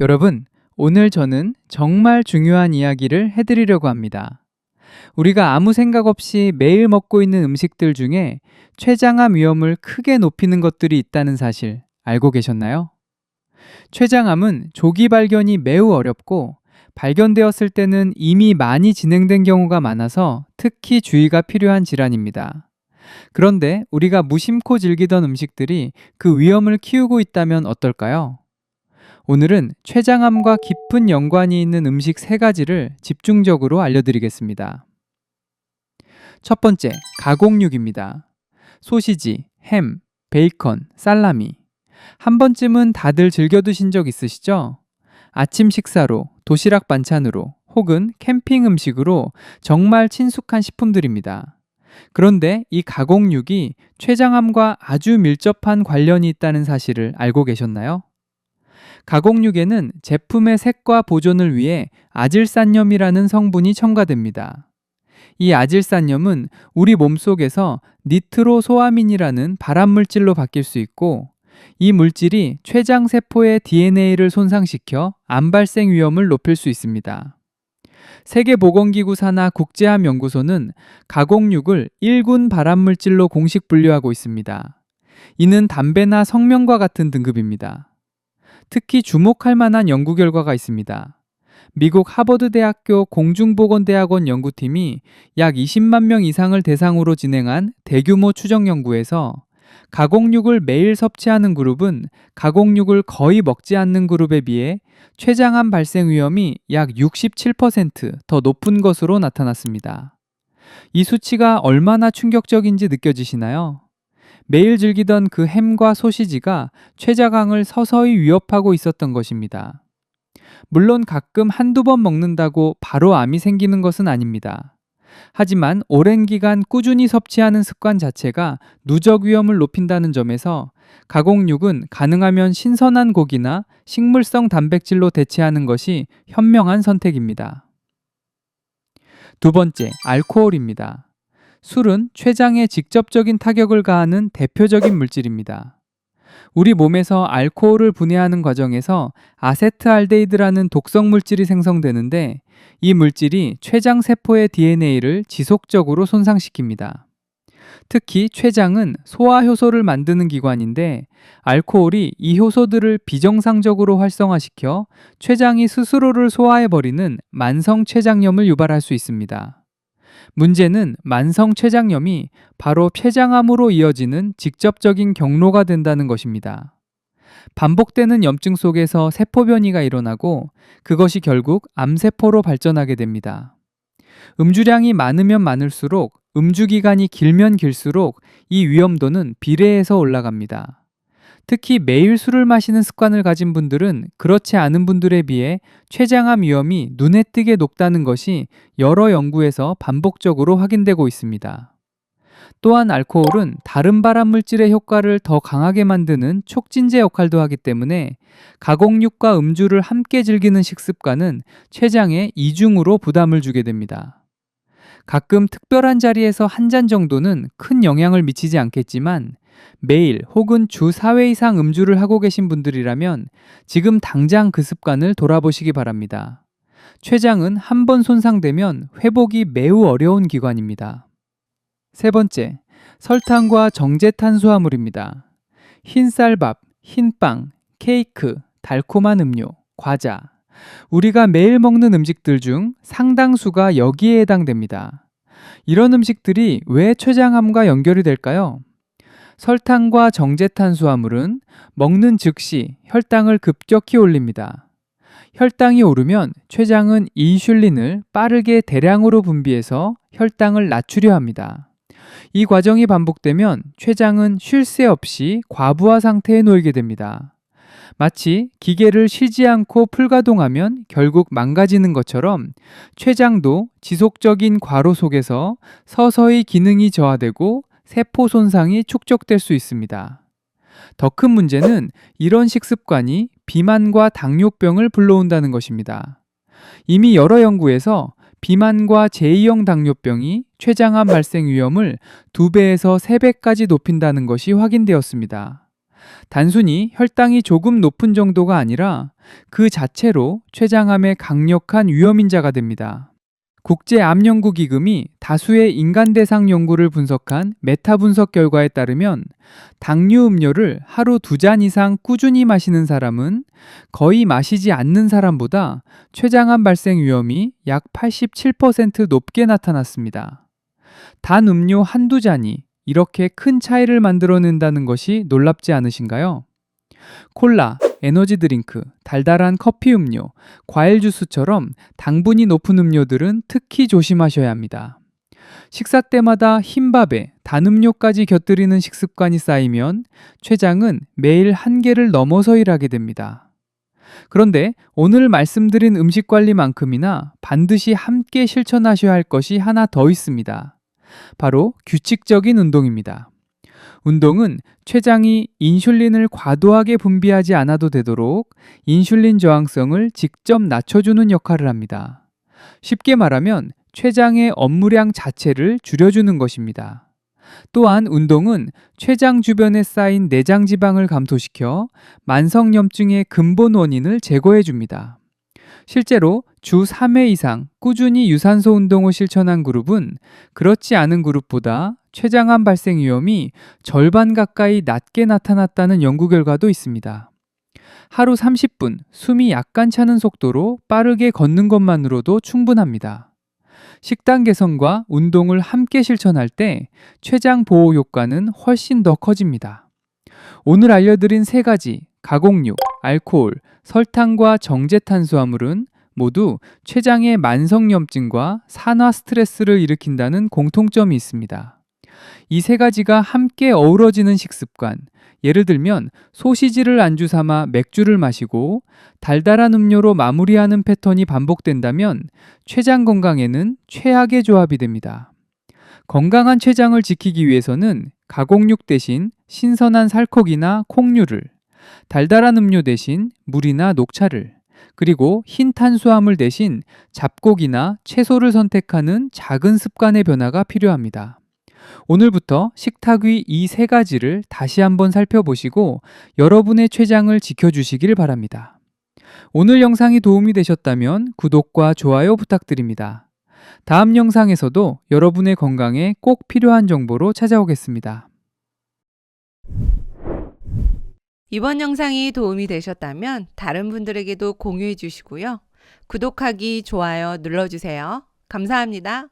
여러분, 오늘 저는 정말 중요한 이야기를 해드리려고 합니다. 우리가 아무 생각 없이 매일 먹고 있는 음식들 중에 췌장암 위험을 크게 높이는 것들이 있다는 사실 알고 계셨나요? 췌장암은 조기 발견이 매우 어렵고 발견되었을 때는 이미 많이 진행된 경우가 많아서 특히 주의가 필요한 질환입니다. 그런데 우리가 무심코 즐기던 음식들이 그 위험을 키우고 있다면 어떨까요? 오늘은 췌장암과 깊은 연관이 있는 음식 세 가지를 집중적으로 알려드리겠습니다. 첫 번째, 가공육입니다. 소시지, 햄, 베이컨, 살라미. 한 번쯤은 다들 즐겨 드신 적 있으시죠? 아침 식사로, 도시락 반찬으로, 혹은 캠핑 음식으로 정말 친숙한 식품들입니다. 그런데 이 가공육이 췌장암과 아주 밀접한 관련이 있다는 사실을 알고 계셨나요? 가공육에는 제품의 색과 보존을 위해 아질산염이라는 성분이 첨가됩니다. 이 아질산염은 우리 몸속에서 니트로소아민이라는 발암물질로 바뀔 수 있고, 이 물질이 췌장세포의 DNA를 손상시켜 암 발생 위험을 높일 수 있습니다. 세계보건기구 산하 국제암연구소는 가공육을 1군 발암물질로 공식 분류하고 있습니다. 이는 담배나 성명과 같은 등급입니다. 특히 주목할 만한 연구 결과가 있습니다. 미국 하버드대학교 공중보건대학원 연구팀이 약 20만 명 이상을 대상으로 진행한 대규모 추적 연구에서 가공육을 매일 섭취하는 그룹은 가공육을 거의 먹지 않는 그룹에 비해 췌장암 발생 위험이 약 67% 더 높은 것으로 나타났습니다. 이 수치가 얼마나 충격적인지 느껴지시나요? 매일 즐기던 그 햄과 소시지가 췌장암을 서서히 위협하고 있었던 것입니다. 물론 가끔 한두 번 먹는다고 바로 암이 생기는 것은 아닙니다. 하지만 오랜 기간 꾸준히 섭취하는 습관 자체가 누적 위험을 높인다는 점에서 가공육은 가능하면 신선한 고기나 식물성 단백질로 대체하는 것이 현명한 선택입니다. 두 번째, 알코올입니다. 술은 췌장에 직접적인 타격을 가하는 대표적인 물질입니다. 우리 몸에서 알코올을 분해하는 과정에서 아세트알데히드라는 독성 물질이 생성되는데, 이 물질이 췌장 세포의 DNA를 지속적으로 손상시킵니다. 특히 췌장은 소화 효소를 만드는 기관인데, 알코올이 이 효소들을 비정상적으로 활성화시켜 췌장이 스스로를 소화해버리는 만성 췌장염을 유발할 수 있습니다. 문제는 만성 췌장염이 바로 췌장암으로 이어지는 직접적인 경로가 된다는 것입니다. 반복되는 염증 속에서 세포 변이가 일어나고 그것이 결국 암세포로 발전하게 됩니다. 음주량이 많으면 많을수록, 음주 기간이 길면 길수록 이 위험도는 비례해서 올라갑니다. 특히 매일 술을 마시는 습관을 가진 분들은 그렇지 않은 분들에 비해 췌장암 위험이 눈에 띄게 높다는 것이 여러 연구에서 반복적으로 확인되고 있습니다. 또한 알코올은 다른 발암물질의 효과를 더 강하게 만드는 촉진제 역할도 하기 때문에 가공육과 음주를 함께 즐기는 식습관은 췌장에 이중으로 부담을 주게 됩니다. 가끔 특별한 자리에서 한 잔 정도는 큰 영향을 미치지 않겠지만, 매일 혹은 주 4회 이상 음주를 하고 계신 분들이라면 지금 당장 그 습관을 돌아보시기 바랍니다. 췌장은 한 번 손상되면 회복이 매우 어려운 기관입니다. 세 번째, 설탕과 정제 탄수화물입니다. 흰쌀밥, 흰빵, 케이크, 달콤한 음료, 과자. 우리가 매일 먹는 음식들 중 상당수가 여기에 해당됩니다. 이런 음식들이 왜 췌장암과 연결이 될까요? 설탕과 정제 탄수화물은 먹는 즉시 혈당을 급격히 올립니다. 혈당이 오르면 췌장은 인슐린을 빠르게 대량으로 분비해서 혈당을 낮추려 합니다. 이 과정이 반복되면 췌장은 쉴 새 없이 과부하 상태에 놓이게 됩니다. 마치 기계를 쉬지 않고 풀가동하면 결국 망가지는 것처럼 췌장도 지속적인 과로 속에서 서서히 기능이 저하되고 세포 손상이 축적될 수 있습니다. 더 큰 문제는 이런 식습관이 비만과 당뇨병을 불러온다는 것입니다. 이미 여러 연구에서 비만과 제2형 당뇨병이 췌장암 발생 위험을 2배에서 3배까지 높인다는 것이 확인되었습니다. 단순히 혈당이 조금 높은 정도가 아니라 그 자체로 췌장암의 강력한 위험인자가 됩니다. 국제암연구기금이 다수의 인간 대상 연구를 분석한 메타 분석 결과에 따르면 당류 음료를 하루 2잔 이상 꾸준히 마시는 사람은 거의 마시지 않는 사람보다 췌장암 발생 위험이 약 87% 높게 나타났습니다. 단 음료 한두 잔이 이렇게 큰 차이를 만들어낸다는 것이 놀랍지 않으신가요? 콜라, 에너지 드링크, 달달한 커피 음료, 과일 주스처럼 당분이 높은 음료들은 특히 조심하셔야 합니다. 식사 때마다 흰밥에 단 음료까지 곁들이는 식습관이 쌓이면 췌장은 매일 한계를 넘어서 일하게 됩니다. 그런데 오늘 말씀드린 음식 관리만큼이나 반드시 함께 실천하셔야 할 것이 하나 더 있습니다. 바로 규칙적인 운동입니다. 운동은 췌장이 인슐린을 과도하게 분비하지 않아도 되도록 인슐린 저항성을 직접 낮춰주는 역할을 합니다. 쉽게 말하면 췌장의 업무량 자체를 줄여주는 것입니다. 또한 운동은 췌장 주변에 쌓인 내장 지방을 감소시켜 만성염증의 근본 원인을 제거해 줍니다. 실제로 주 3회 이상 꾸준히 유산소 운동을 실천한 그룹은 그렇지 않은 그룹보다 췌장암 발생 위험이 절반 가까이 낮게 나타났다는 연구 결과도 있습니다. 하루 30분 숨이 약간 차는 속도로 빠르게 걷는 것만으로도 충분합니다. 식단 개선과 운동을 함께 실천할 때 췌장 보호 효과는 훨씬 더 커집니다. 오늘 알려드린 3가지 가공육, 알코올, 설탕과 정제 탄수화물은 모두 췌장의 만성염증과 산화 스트레스를 일으킨다는 공통점이 있습니다. 이 3가지가 함께 어우러지는 식습관, 예를 들면 소시지를 안주 삼아 맥주를 마시고 달달한 음료로 마무리하는 패턴이 반복된다면 췌장 건강에는 최악의 조합이 됩니다. 건강한 췌장을 지키기 위해서는 가공육 대신 신선한 살코기나 콩류를, 달달한 음료 대신 물이나 녹차를, 그리고 흰 탄수화물 대신 잡곡이나 채소를 선택하는 작은 습관의 변화가 필요합니다. 오늘부터 식탁 위 이 3가지를 다시 한번 살펴보시고 여러분의 췌장을 지켜주시길 바랍니다. 오늘 영상이 도움이 되셨다면 구독과 좋아요 부탁드립니다. 다음 영상에서도 여러분의 건강에 꼭 필요한 정보로 찾아오겠습니다. 이번 영상이 도움이 되셨다면 다른 분들에게도 공유해 주시고요. 구독하기, 좋아요 눌러주세요. 감사합니다.